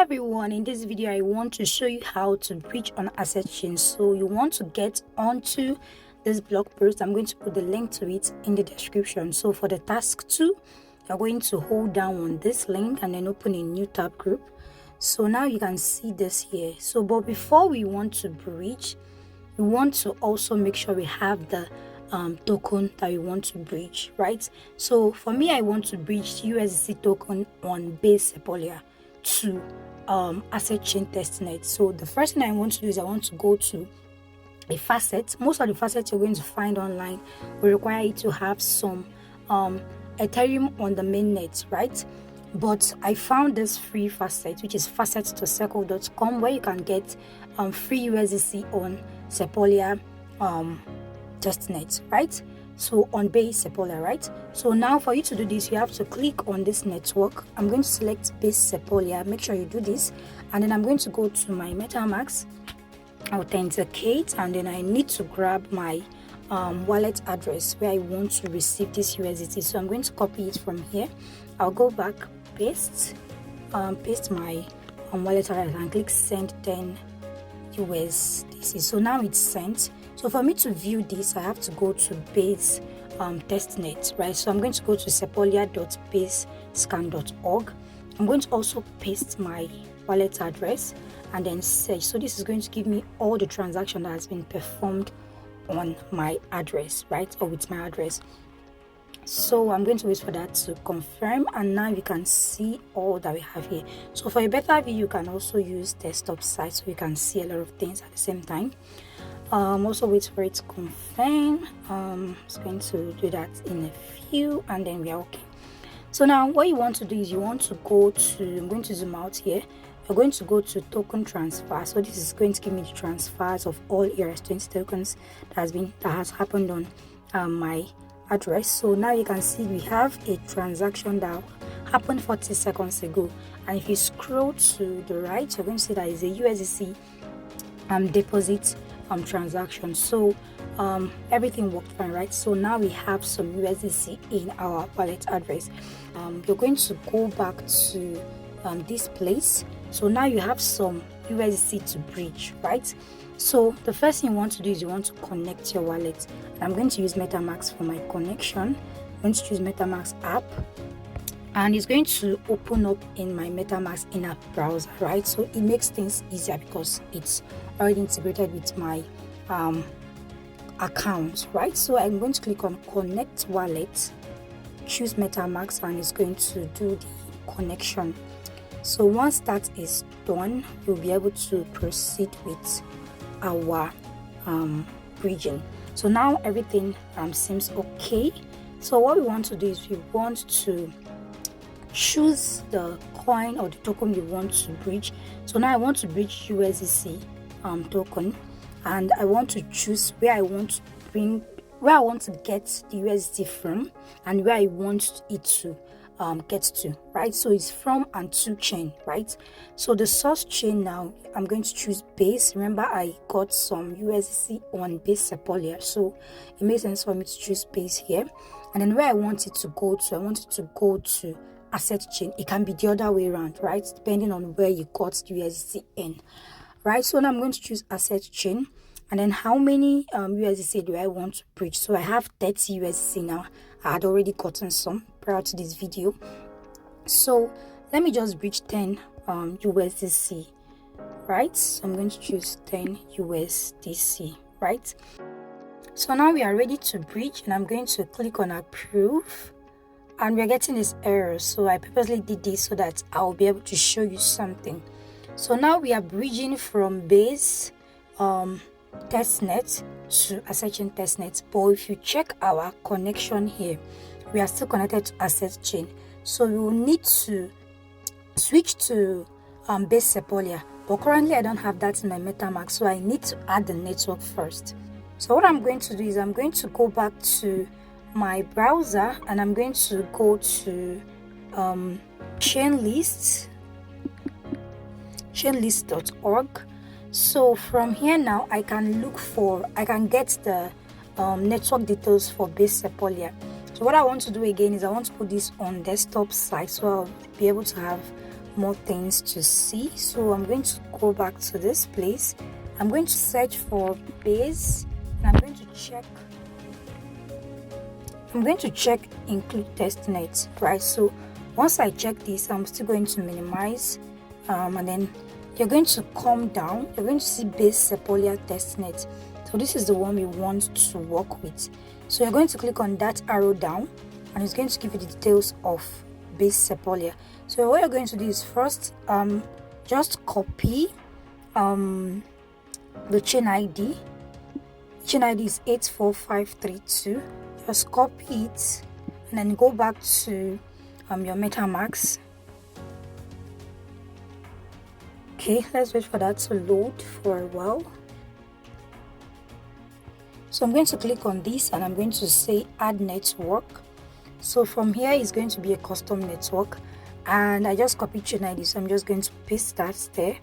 everyone, in this video I want to show you how to bridge on asset chain. So you want to get onto this blog post. I'm going to put the link to it in the description. So for the task 2, you're going to hold down on this link and then open a new tab group. So now you can see this here. So but before we want to bridge, we want to also make sure we have the token that we want to bridge, right? So for me, I want to bridge USDC token on base Sepolia to asset chain testnet. So the first thing I want to do is I want to go to a facet. Most of the facets you're going to find online will require you to have some Ethereum on the mainnet, right? But I found this free facet, which is facet2circle.com, where you can get free USDC on Sepolia testnet, right? So on base Sepolia, right? So now for you to do this, you have to click on this network. I'm going to select base Sepolia. Make sure you do this, and then I'm going to go to my MetaMask, authenticate, and then I need to grab my wallet address where I want to receive this USDT. So I'm going to copy it from here. I'll go back, paste my wallet address and click send 10 USDC. So now it's sent. So for me to view this, I have to go to base testnet, right? So I'm going to go to sepolia.basescan.org. I'm going to also paste my wallet address and then search. So this is going to give me all the transaction that has been performed on my address, right? Or with my address. So I'm going to wait for that to confirm, and now you can see all that we have here. So for a better view, you can also use desktop site so you can see a lot of things at the same time. Also wait for it to confirm. I'm just going to do that in a few, and then we are okay. So now what you want to do is you want to go to, I'm going to zoom out here. You're going to go to token transfer. So this is going to give me the transfers of all ERS20 tokens that has happened on my address. So now you can see we have a transaction that happened 40 seconds ago, and if you scroll to the right, you're going to see that is a USDC deposit transaction. So everything worked fine, right? So now we have some USDC in our wallet address. You're going to go back to this place. So now you have some USDC to bridge, right? So the first thing you want to do is you want to connect your wallet. And I'm going to use MetaMask for my connection. I'm going to choose MetaMask app, and it's going to open up in my MetaMask in-app browser, right? So it makes things easier because it's already integrated with my account, right? So I'm going to click on connect wallet, choose MetaMask, and it's going to do the connection. So once that is done, you'll be able to proceed with our bridging. So now everything seems okay. So what we want to do is we want to choose the coin or the token we want to bridge. So now I want to bridge USDC token, and I want to choose where I want to get the USDC from and where I want it to get to, right? So it's from and to chain, right? So the source chain, now I'm going to choose base. Remember, I got some USDC on base Sepolia, so it makes sense for me to choose base here. And then where I want it to go to, I want it to go to asset chain. It can be the other way around, right? Depending on where you got the USDC in, right? So now I'm going to choose asset chain. And then how many USDC do I want to bridge? So I have 30 USDC now. I had already gotten some prior to this video. So let me just bridge 10 USDC, right? So I'm going to choose 10 USDC, right? So now we are ready to bridge, and I'm going to click on approve, and we're getting this error. So I purposely did this so that I'll be able to show you something. So now we are bridging from base testnet to asset chain testnet, but if you check our connection here, we are still connected to asset chain. So we will need to switch to base Sepolia, but currently I don't have that in my MetaMask, so I need to add the network first. So what I'm going to do is I'm going to go back to my browser, and I'm going to go to chainlist.org. So from here now I can get the network details for base Sepolia. So what I want to do again is I want to put this on desktop side, so I'll be able to have more things to see. So I'm going to go back to this place. I'm going to search for base, and I'm going to check include testnet, right? So once I check this, I'm still going to minimize, and then you're going to come down. You're going to see base Sepolia testnet. So this is the one we want to work with. So you're going to click on that arrow down, and it's going to give you the details of base Sepolia. So what you're going to do is first just copy the chain ID. Chain ID is 84532. Just copy it and then go back to your MetaMask. Okay, let's wait for that to load for a while. So I'm going to click on this and I'm going to say add network. So from here is going to be a custom network, and I just copied chain ID, so I'm just going to paste that there.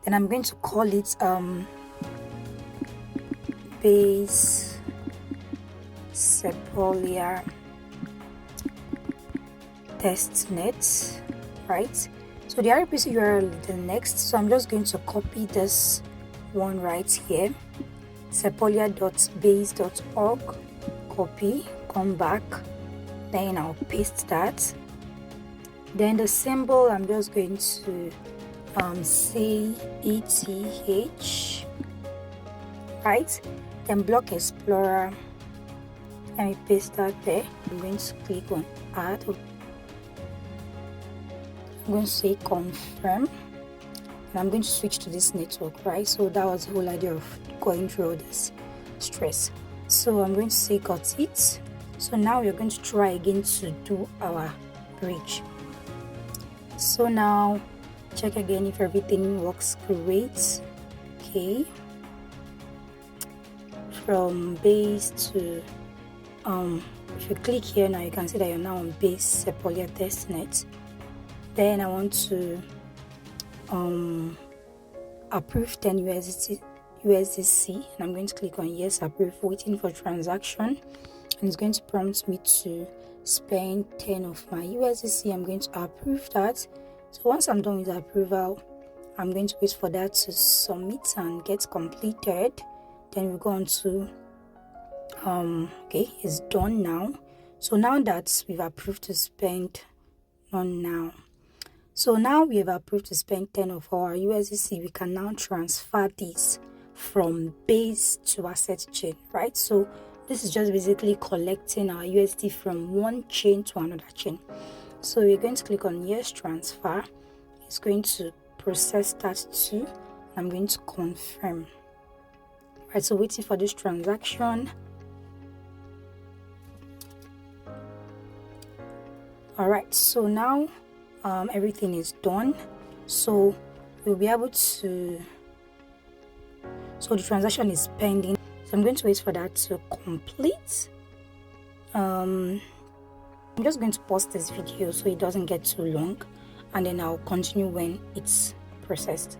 Then I'm going to call it base Sepolia testnet, right? So the RPC URL is the next, so I'm just going to copy this one right here, sepolia.base.org, copy, come back, then I'll paste that. Then the symbol, I'm just going to say ETH, right? Then block explorer, let me paste that there. I'm going to click on add. I'm going to say confirm, and I'm going to switch to this network, right? So that was the whole idea of going through all this stress. So I'm going to say got it. So now we're going to try again to do our bridge. So now check again if everything works great. Okay, from base to if you click here now, you can see that you're now on base Sepolia testnet. Then I want to approve 10 USDC, and I'm going to click on yes, approve, waiting for transaction, and it's going to prompt me to spend 10 of my USDC. I'm going to approve that. So once I'm done with the approval, I'm going to wait for that to submit and get completed. Then we go on to okay, it's done now. So now that we've approved to spend on now, so now we have approved to spend 10 of our USDC, we can now transfer this from base to asset chain, right? So this is just basically collecting our USD from one chain to another chain. So we're going to click on yes, transfer. It's going to process that too. I'm going to confirm. Right, so waiting for this transaction. All right, so now everything is done. So we'll be able to, so the transaction is pending. So I'm going to wait for that to complete. I'm just going to pause this video so it doesn't get too long, and then I'll continue when it's processed.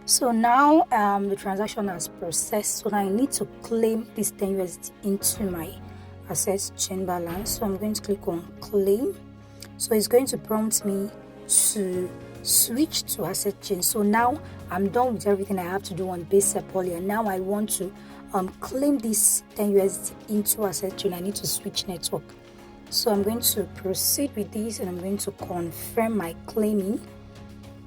So now the transaction has processed. So now I need to claim this 10 USD into my assets chain balance. So I'm going to click on claim. So it's going to prompt me to switch to asset chain. So now I'm done with everything I have to do on base Sepolia. Now I want to claim this 10 USD into asset chain. I need to switch network. So I'm going to proceed with this, and I'm going to confirm my claiming.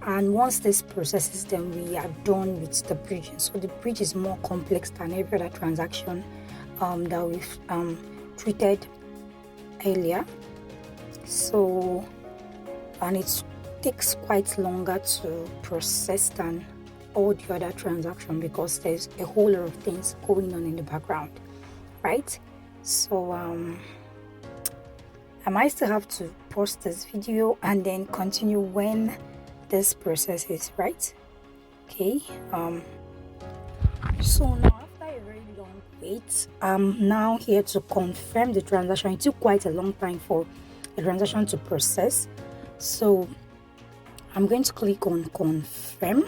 And once this processes, then we are done with the bridge. So the bridge is more complex than every other transaction that we've treated earlier. So, and it takes quite longer to process than all the other transactions because there's a whole lot of things going on in the background, right? So I might still have to pause this video and then continue when this process is right. Okay, so now after a very long wait, I'm now here to confirm the transaction. It took quite a long time for the transaction to process, so I'm going to click on confirm,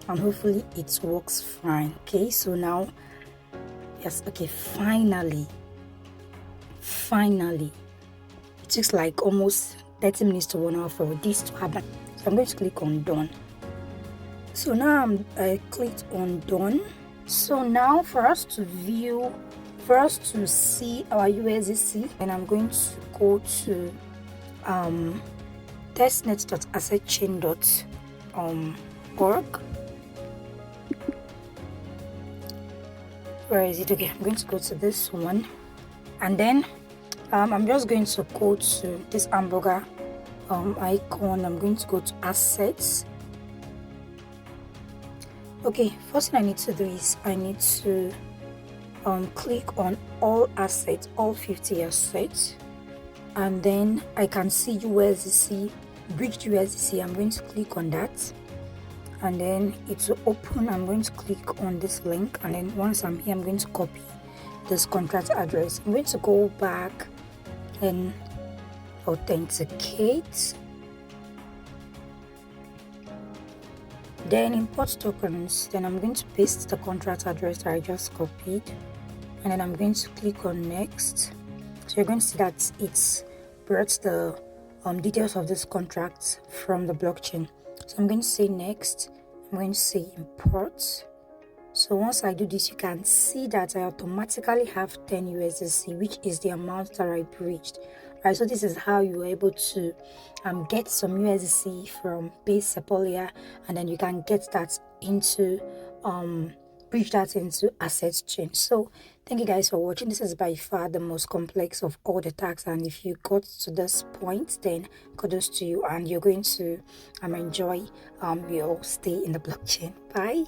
and hopefully it works fine. Okay, so now yes, okay, finally it takes like almost 30 minutes to 1 hour for this to happen. So I'm going to click on done. So now I clicked on done. So now for us to see our USDC, and I'm going to go to testnet.assetchain.org. Where is it? Okay, I'm going to go to this one, and then I'm just going to go to this hamburger icon. I'm going to go to assets. Okay, first thing I need to do is I need to click on all assets, all 50 assets, and then I can see USDC, bridged USDC. I'm going to click on that, and then it will open. I'm going to click on this link, and then once I'm here, I'm going to copy this contract address. I'm going to go back and authenticate, then import tokens. Then I'm going to paste the contract address that I just copied, and then I'm going to click on next. So you're going to see that it's brought the details of this contract from the blockchain. So I'm going to say next. I'm going to say import. So once I do this, you can see that I automatically have 10 USDC, which is the amount that I bridged. Right, so this is how you are able to get some USDC from base Sepolia, and then you can get that into bridge that into assets chain. So thank you guys for watching. This is by far the most complex of all the tags, and if you got to this point, then kudos to you, and you're going to enjoy your stay in the blockchain. Bye.